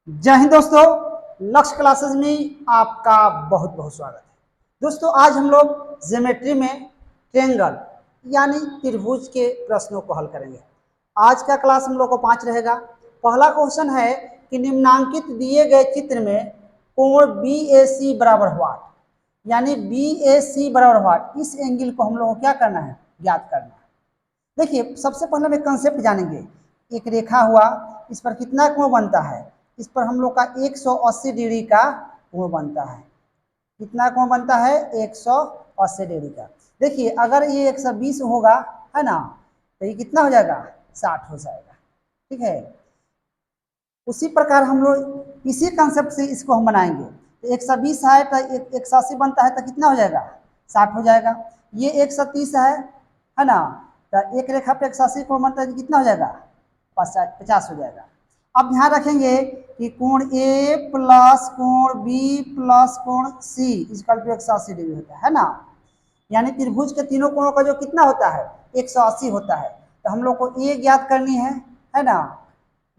जय हिंद दोस्तों, लक्ष्य क्लासेस में आपका बहुत बहुत स्वागत है। दोस्तों आज हम लोग ज्योमेट्री में ट्रायंगल यानी त्रिभुज के प्रश्नों को हल करेंगे। आज का क्लास हम लोग को 5 रहेगा। पहला क्वेश्चन है कि निम्नांकित दिए गए चित्र में कोण BAC बराबर व्हाट, यानी BAC बराबर व्हाट, इस एंगल को हम लोग को क्या करना है, ज्ञात करना है। देखिए सबसे पहले हम एक कंसेप्ट जानेंगे। एक रेखा हुआ, इस पर कितना कोण बनता है, इस पर हम लोग का 180 डिग्री का कोण बनता है। कितना कोण बनता है, 180 डिग्री का। देखिए अगर ये 120 होगा है ना, तो ये कितना हो जाएगा, 60 हो जाएगा। ठीक है, उसी प्रकार हम लोग इसी कंसेप्ट से इसको हम बनाएंगे। तो 120 है तो 180 बनता है तो कितना हो जाएगा, 60 हो जाएगा। ये 130 है ना, तो एक रेखा पे 180 कोण बनता है तो कितना हो जाएगा, 50 हो जाएगा। अब ध्यान रखेंगे कि कोण A प्लस कोण B प्लस कोण C इक्वल टू 180 डिग्री होता है ना। यानी त्रिभुज के तीनों कोणों का जो कितना होता है, 180 होता है। तो हम लोग को A ज्ञात करनी है ना।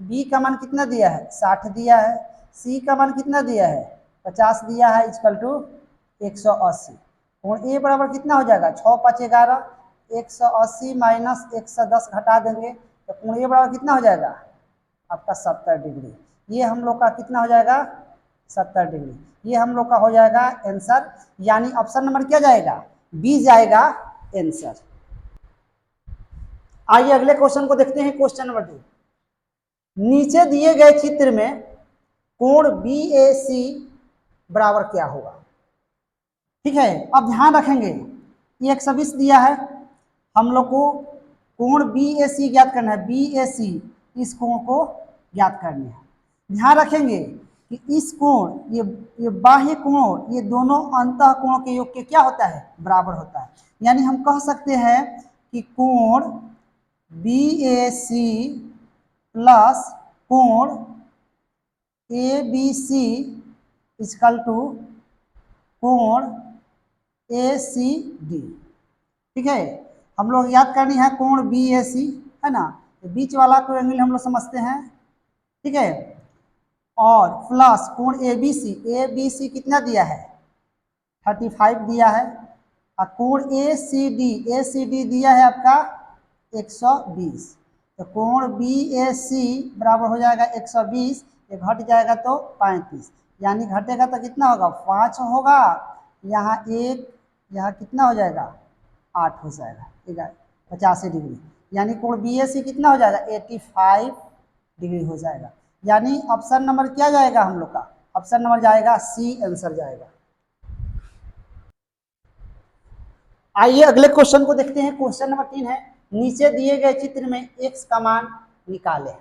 B का मान कितना दिया है, 60 दिया है। C का मान कितना दिया है, 50 दिया है, इक्वल टू 180। कोण A बराबर कितना हो जाएगा, 6 5 11, 180 माइनस 110 घटा देंगे तो कोण A बराबर कितना हो जाएगा आपका 70 डिग्री। ये हम लोग का कितना हो जाएगा, 70 डिग्री। ये हम लोग का हो जाएगा आंसर, यानी ऑप्शन नंबर क्या जाएगा, बी जाएगा आंसर। आइए अगले क्वेश्चन को देखते हैं। क्वेश्चन नंबर 2, नीचे दिए गए चित्र में कोण BAC बराबर क्या होगा। ठीक है, अब ध्यान रखेंगे ये 120 दिया है, हम लोग को कोण BAC ज्ञात करना है। BAC इस कोण को ज्ञात करना है। ध्यान रखेंगे कि इस कोण ये बाह्य कोण, ये दोनों अंतः कोण के योग के क्या होता है, बराबर होता है। यानी हम कह सकते हैं कि कोण BAC प्लस कोण ABC इक्वल टू कोण ACD। ठीक है, हम लोग याद करनी है कोण BAC है ना, तो बीच वाला को एंगल हम लोग समझते हैं। ठीक है, और प्लस कोण ABC कितना दिया है, 35 दिया है। और कोण ACD दिया है आपका 120। तो कोण BAC बराबर हो जाएगा 120, ये घट जाएगा तो 35, यानी घटेगा तो कितना होगा, 5 होगा। यहाँ एक, यहाँ कितना हो जाएगा, 8 हो जाएगा, ठीक है, 85 डिग्री। यानी कोण BAC कितना हो जाएगा, 85 डिग्री हो जाएगा। यानी ऑप्शन नंबर क्या जाएगा हम लोग का, ऑप्शन नंबर जाएगा C आंसर जाएगा। आइए अगले क्वेश्चन को देखते हैं। क्वेश्चन नंबर 3 है, नीचे दिए गए चित्र में x का मान निकालें।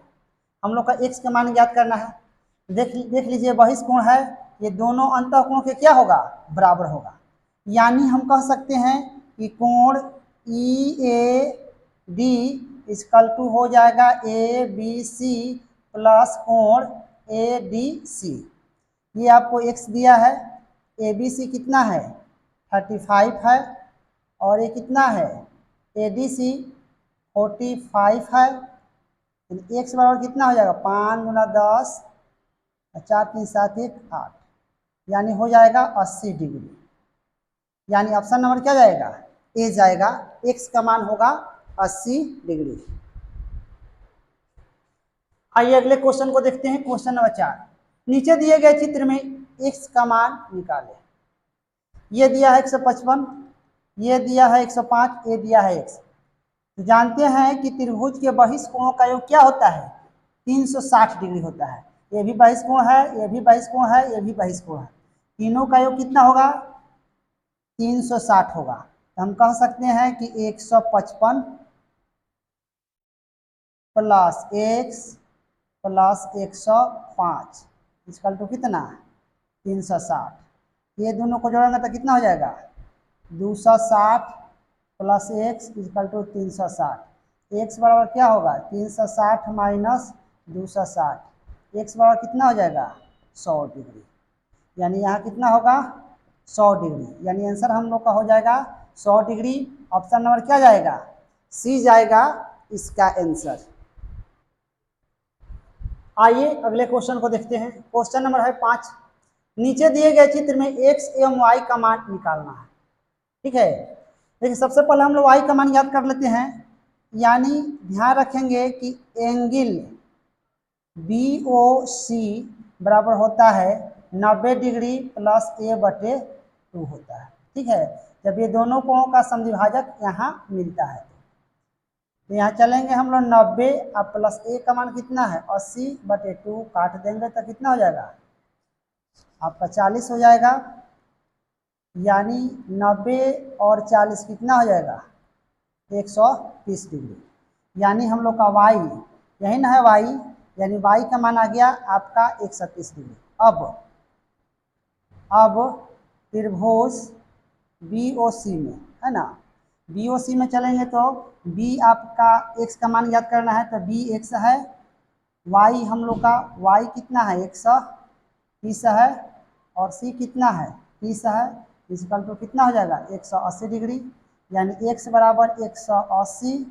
हम लोग का x का मान ज्ञात करना है। देख लीजिए बहिष्कोण है, ये दोनों अंतःकोण के क्या होगा, बराबर होगा। यानी हम कह सकते हैं कि कोण EAD इक्वल टू हो जाएगा ABC प्लस कोण ADC। ये आपको x दिया है, ABC कितना है, 35 है, और ये कितना है, ADC 45 है। x बराबर कितना हो जाएगा, 5 गुना 10, 4 3 7 1 8, यानी हो जाएगा 80 डिग्री। यानी ऑप्शन नंबर क्या जाएगा, ए जाएगा। x का मान होगा 80 डिग्री। आइए अगले क्वेश्चन को देखते हैं। क्वेश्चन नंबर 4, नीचे दिए गए चित्र में x का मान निकालें। ये दिया है 155, ये दिया है 105, ये दिया है x। तो जानते हैं कि त्रिभुज के बहिष्कोणों का योग क्या होता है, 360 डिग्री होता है। ये भी बहिष्कोण है, ये भी बहिष्कोण है, ये भी बहिष्कोण है। तीनों का योग कितना होगा, 360 होगा। तो हम कह सकते हैं कि 155 plus x plus 105 equal to कितना, 360। ये दोनों को जोड़ेंगे तो कितना हो जाएगा, 260 plus x equal to 360। x बराबर क्या होगा, 360 माइनस 260, x बराबर कितना हो जाएगा, 100 डिग्री। यानी यहाँ कितना होगा, 100 डिग्री। यानी आंसर हम लोग का हो जाएगा 100 डिग्री। ऑप्शन नंबर क्या जाएगा, सी जाएगा इसका आंसर। आइए अगले क्वेश्चन को देखते हैं। क्वेश्चन नंबर है 5। नीचे दिए गए चित्र में x एवं y का मान निकालना है। ठीक है, देखिए सबसे पहले हम लोग y का मान याद कर लेते हैं, यानी ध्यान रखेंगे कि एंगल BOC बराबर होता है 90 डिग्री प्लस a/2 होता है। ठीक है, जब ये दोनों कोणों का समद्विभाजक यहाँ मिलता है तो यहाँ चलेंगे हम लोग 90 और प्लस a का मान कितना है 80/2, काट देंगे तो कितना हो जाएगा आपका 40 हो जाएगा, यानी 90 और 40 कितना हो जाएगा 130 डिग्री। यानी हम लोग का y यही ना है y, यानी y का मान आ गया आपका 130 डिग्री। अब त्रिभुज BOC में है ना, BOC में चलेंगे तो b आपका x का मान याद करना है तो b x है, y हम लोग का y कितना है 130 है और c कितना है 30 है, इक्वल टू कितना हो जाएगा 180 डिग्री। यानी x बराबर 180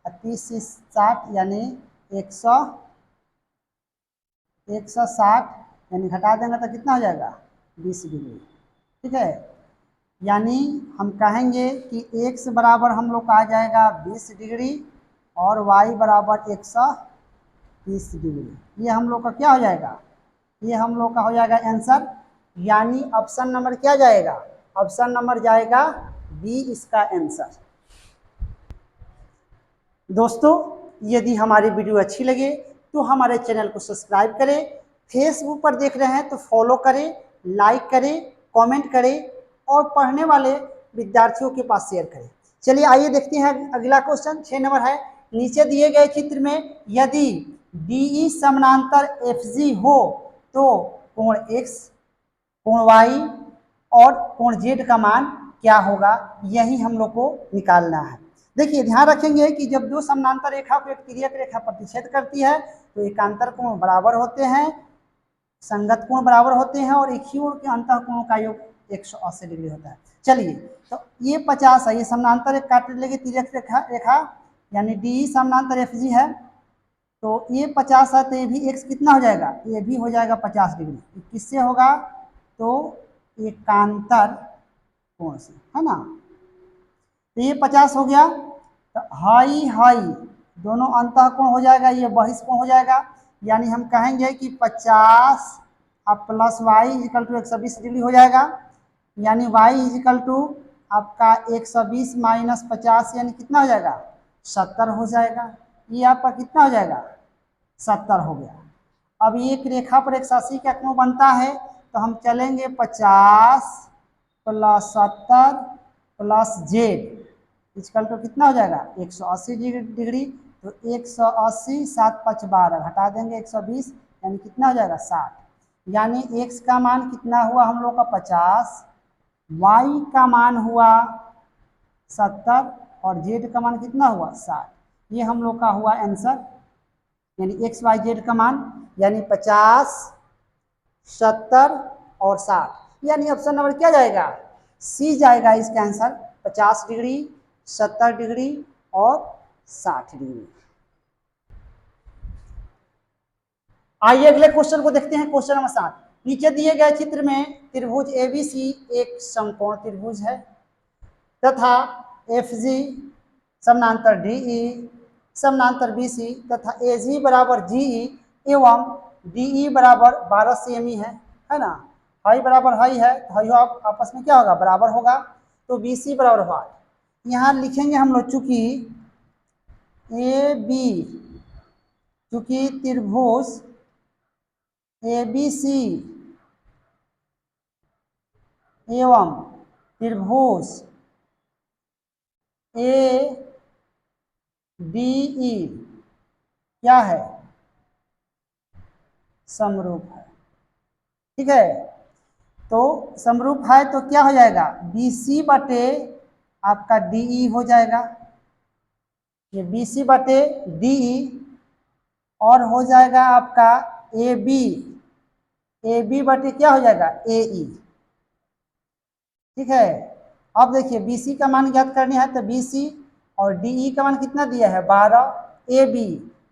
और 30 से 60 यानी 160, यानी घटा देंगे तो कितना हो जाएगा 20 डिग्री। ठीक है, यानी हम कहेंगे कि x बराबर हम लोग का आ जाएगा 20 डिग्री और y बराबर 130 डिग्री। ये हम लोग का क्या हो जाएगा, ये हम लोग का हो जाएगा आंसर, यानी ऑप्शन नंबर क्या जाएगा, ऑप्शन नंबर जाएगा बी इसका आंसर। दोस्तों यदि हमारी वीडियो अच्छी लगे तो हमारे चैनल को सब्सक्राइब करें, फेसबुक पर देख रहे हैं तो फॉलो करें, लाइक करें, कमेंट करें और पढ़ने वाले विद्यार्थियों के पास शेयर करें। चलिए आइए देखते हैं अगला क्वेश्चन 6 नंबर है। नीचे दिए गए चित्र में यदि DE समानांतर FG हो तो कोण X, कोण Y और कोण Z का मान क्या होगा, यही हम लोग को निकालना है। देखिए ध्यान रखेंगे कि जब दो समानांतर रेखा को एक तिर्यक रेखा प्रतिच्छेद करती है तो एकांतर कोण बराबर होते हैं, संगत कोण बराबर होते हैं और एक ही ओर के अंतः कोणों का योग 180 डिग्री होता है। चलिए तो ये 50 है, ये समानांतर एक काट लेगी तिर्यक रेखा यानी DE समानांतर FG है, तो ये 50 है तो ये भी x कितना हो जाएगा, ये भी हो जाएगा 50 डिग्री। किससे होगा तो एकांतर कोण से, है ना। तो ये 50 हो गया, तो हाई हाई दोनों अंतः कोण हो जाएगा, ये बहिष्कोण हो जाएगा। यानी हम कहेंगे कि 50 अब plus y equal to 120 degree हो जाएगा, यानी y इक्वल टू आपका 120 माइनस 50 यानी कितना हो जाएगा 70 हो जाएगा। ये आपका कितना हो जाएगा 70 हो गया। अब एक रेखा पर 180 का कोण बनता है तो हम चलेंगे 50 plus 70 plus Z equal to कितना हो जाएगा 180 डिग्री। तो 180 7 5 12 घटा देंगे 120 यानी कितना हो जाएगा 60। यानी x का मान कितना हुआ हम लोग का 50, y का मान हुआ 70 और z का मान कितना हुआ 60। ये हम लोग का हुआ आंसर, यानी x y z का मान यानी 50 70 और 60, यानी ऑप्शन नंबर क्या जाएगा सी जाएगा इसका आंसर, 50 डिग्री 70 डिग्री और 60 डिग्री। आइए अगले क्वेश्चन को देखते हैं। Question number 7। नीचे दिए गए चित्र में त्रिभुज ABC एक समकोण त्रिभुज है तथा FG समानांतर DE समानांतर BC तथा AG बराबर GE एवं DE बराबर 12 सेमी है ना। हाई बराबर हाई है तो हाई आपस में क्या होगा बराबर होगा, तो BC बराबर हुआ। यहाँ लिखेंगे हम लोग चूंकि AB चूंकि त्रिभुज ABC एवं त्रिभुज ADE क्या है समरूप है। ठीक है, तो समरूप है तो क्या हो जाएगा BC बटे आपका DE हो जाएगा, ये BC बटे DE और हो जाएगा आपका AB बटे क्या हो जाएगा AE। ठीक है, अब देखिए BC का मान ज्ञात करनी है तो BC और DE का मान कितना दिया है 12, AB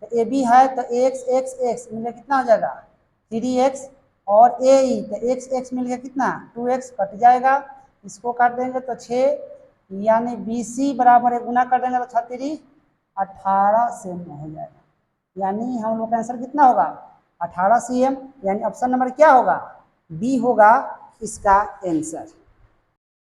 तो ए बी है तो एक्स एक्स एक्स मिल गया कितना हो जाएगा 3x, और ए ई तो एक्स एक्स मिल गया कितना 2x, कट जाएगा, इसको काट देंगे तो 6, यानी बी सी बराबर है, गुना कर देंगे तो 36 18 सेम हो जाएगा। यानी हम लोग का आंसर कितना होगा 18 cm, यानी ऑप्शन नंबर क्या होगा बी होगा इसका आंसर।